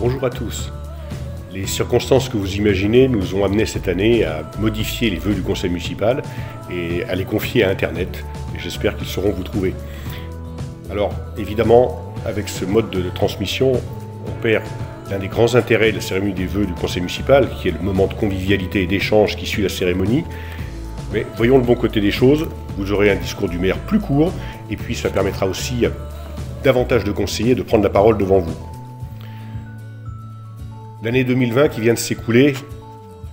Bonjour à tous. Les circonstances que vous imaginez nous ont amené cette année à modifier les vœux du conseil municipal et à les confier à Internet. Et j'espère qu'ils sauront vous trouver. Alors évidemment, avec ce mode de transmission, on perd l'un des grands intérêts de la cérémonie des vœux du conseil municipal, qui est le moment de convivialité et d'échange qui suit la cérémonie. Mais voyons le bon côté des choses, vous aurez un discours du maire plus court, et puis ça permettra aussi à davantage de conseillers de prendre la parole devant vous. L'année 2020 qui vient de s'écouler,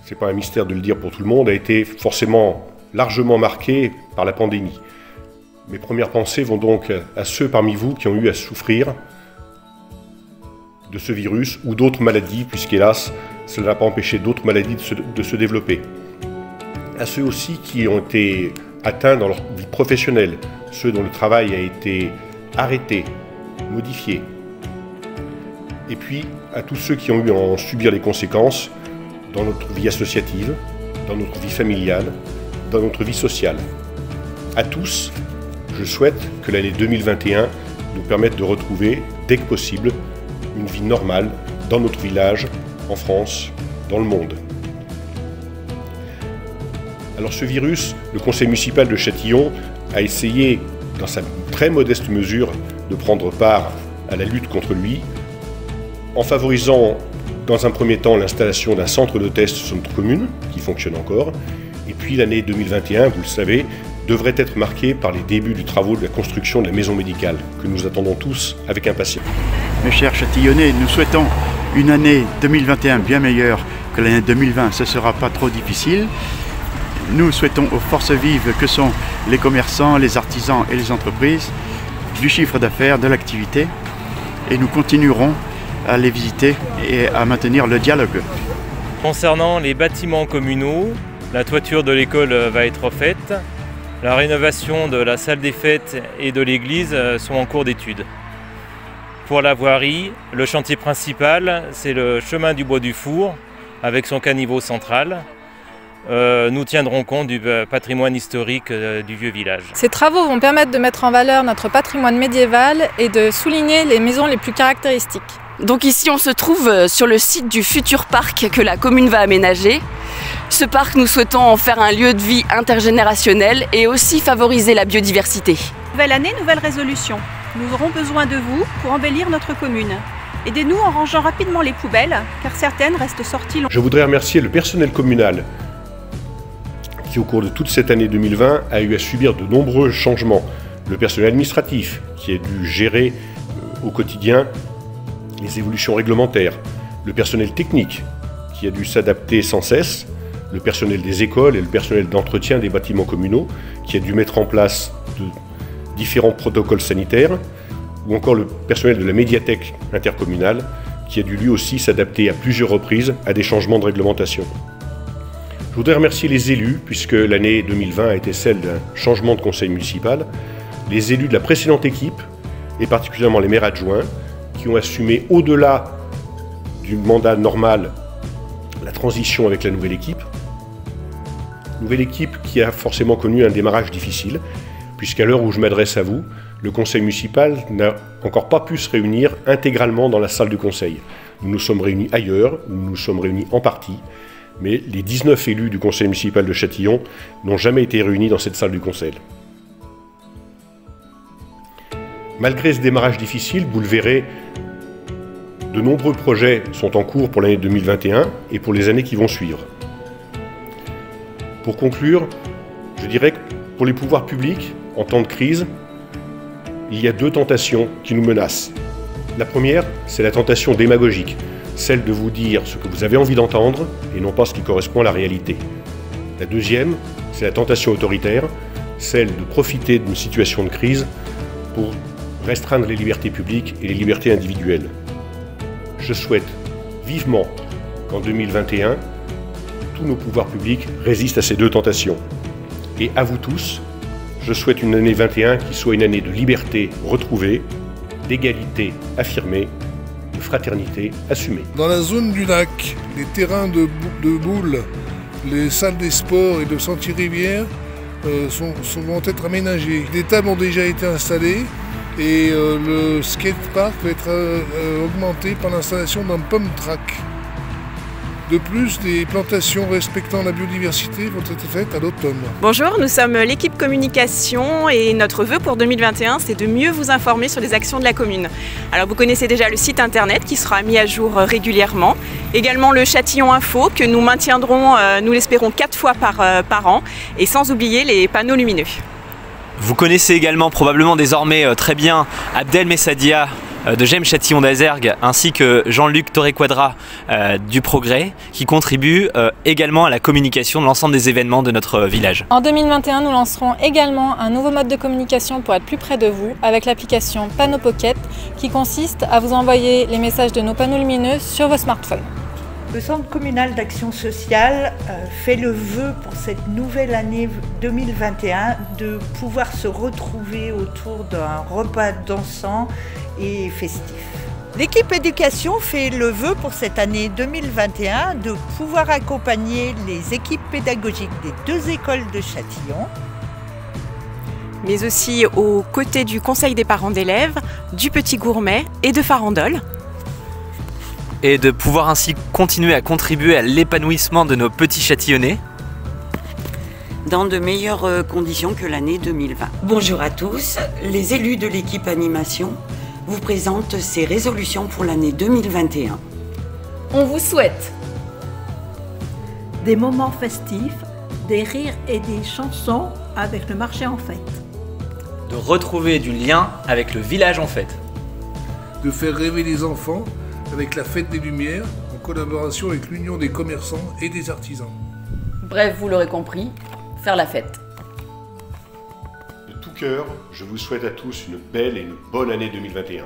c'est pas un mystère de le dire pour tout le monde, a été forcément largement marquée par la pandémie. Mes premières pensées vont donc à ceux parmi vous qui ont eu à souffrir de ce virus ou d'autres maladies, puisqu'hélas, cela n'a pas empêché d'autres maladies de se développer. À ceux aussi qui ont été atteints dans leur vie professionnelle, ceux dont le travail a été arrêté, modifié. Et puis à tous ceux qui ont eu à en subir les conséquences dans notre vie associative, dans notre vie familiale, dans notre vie sociale. À tous, je souhaite que l'année 2021 nous permette de retrouver, dès que possible, une vie normale dans notre village, en France, dans le monde. Alors ce virus, le conseil municipal de Châtillon a essayé, dans sa très modeste mesure, de prendre part à la lutte contre lui, en favorisant dans un premier temps l'installation d'un centre de test sur notre commune, qui fonctionne encore, et puis l'année 2021, vous le savez, devrait être marquée par les débuts du travaux de la construction de la maison médicale, que nous attendons tous avec impatience. Mes chers Châtillonnais, nous souhaitons une année 2021 bien meilleure que l'année 2020, ce ne sera pas trop difficile. Nous souhaitons aux forces vives que sont les commerçants, les artisans et les entreprises, du chiffre d'affaires, de l'activité, et nous continuerons à les visiter et à maintenir le dialogue. Concernant les bâtiments communaux, la toiture de l'école va être refaite, la rénovation de la salle des fêtes et de l'église sont en cours d'étude. Pour la voirie, le chantier principal, c'est le chemin du Bois du Four, avec son caniveau central. Nous tiendrons compte du patrimoine historique du vieux village. Ces travaux vont permettre de mettre en valeur notre patrimoine médiéval et de souligner les maisons les plus caractéristiques. Donc ici on se trouve sur le site du futur parc que la commune va aménager. Ce parc, nous souhaitons en faire un lieu de vie intergénérationnel et aussi favoriser la biodiversité. Nouvelle année, nouvelle résolution. Nous aurons besoin de vous pour embellir notre commune. Aidez-nous en rangeant rapidement les poubelles, car certaines restent sorties longtemps. Je voudrais remercier le personnel communal qui, au cours de toute cette année 2020, a eu à subir de nombreux changements. Le personnel administratif qui a dû gérer au quotidien les évolutions réglementaires. Le personnel technique qui a dû s'adapter sans cesse. Le personnel des écoles et le personnel d'entretien des bâtiments communaux qui a dû mettre en place de différents protocoles sanitaires, ou encore le personnel de la médiathèque intercommunale qui a dû lui aussi s'adapter à plusieurs reprises à des changements de réglementation. Je voudrais remercier les élus, puisque l'année 2020 a été celle d'un changement de conseil municipal, les élus de la précédente équipe, et particulièrement les maires adjoints, qui ont assumé au-delà du mandat normal la transition avec la nouvelle équipe. Nouvelle équipe qui a forcément connu un démarrage difficile, puisqu'à l'heure où je m'adresse à vous, le conseil municipal n'a encore pas pu se réunir intégralement dans la salle du conseil. Nous nous sommes réunis ailleurs, nous nous sommes réunis en partie, mais les 19 élus du conseil municipal de Châtillon n'ont jamais été réunis dans cette salle du conseil. Malgré ce démarrage difficile, vous le verrez, de nombreux projets sont en cours pour l'année 2021 et pour les années qui vont suivre. Pour conclure, je dirais que pour les pouvoirs publics, en temps de crise, il y a deux tentations qui nous menacent. La première, c'est la tentation démagogique, celle de vous dire ce que vous avez envie d'entendre et non pas ce qui correspond à la réalité. La deuxième, c'est la tentation autoritaire, celle de profiter d'une situation de crise pour restreindre les libertés publiques et les libertés individuelles. Je souhaite vivement qu'en 2021, tous nos pouvoirs publics résistent à ces deux tentations. Et à vous tous, je souhaite une année 21 qui soit une année de liberté retrouvée, d'égalité affirmée, de fraternité assumée. Dans la zone du lac, les terrains de boules, les salles des sports et de sentiers rivières vont être aménagés. Des tables ont déjà été installées Et le skatepark va être augmenté par l'installation d'un pump track. De plus, des plantations respectant la biodiversité vont être faites à l'automne. Bonjour, nous sommes l'équipe communication et notre vœu pour 2021, c'est de mieux vous informer sur les actions de la commune. Alors vous connaissez déjà le site internet qui sera mis à jour régulièrement. Également le Châtillon Info que nous maintiendrons, nous l'espérons, 4 fois par an. Et sans oublier les panneaux lumineux. Vous connaissez également probablement désormais très bien Abdel Messadia de GEM Châtillon d'Azergues ainsi que Jean-Luc Torrequadra du Progrès qui contribuent également à la communication de l'ensemble des événements de notre village. En 2021, nous lancerons également un nouveau mode de communication pour être plus près de vous avec l'application Panneau Pocket qui consiste à vous envoyer les messages de nos panneaux lumineux sur vos smartphones. Le Centre communal d'action sociale fait le vœu pour cette nouvelle année 2021 de pouvoir se retrouver autour d'un repas dansant et festif. L'équipe éducation fait le vœu pour cette année 2021 de pouvoir accompagner les équipes pédagogiques des 2 écoles de Châtillon, mais aussi aux côtés du Conseil des parents d'élèves, du Petit Gourmet et de Farandole. Et de pouvoir ainsi continuer à contribuer à l'épanouissement de nos petits Châtillonnais dans de meilleures conditions que l'année 2020. Bonjour à tous, les élus de l'équipe animation vous présentent ces résolutions pour l'année 2021. On vous souhaite des moments festifs, des rires et des chansons avec le marché en fête. de retrouver du lien avec le village en fête. De faire rêver les enfants avec la fête des Lumières en collaboration avec l'Union des commerçants et des artisans. Bref, vous l'aurez compris, faire la fête. De tout cœur, je vous souhaite à tous une belle et une bonne année 2021.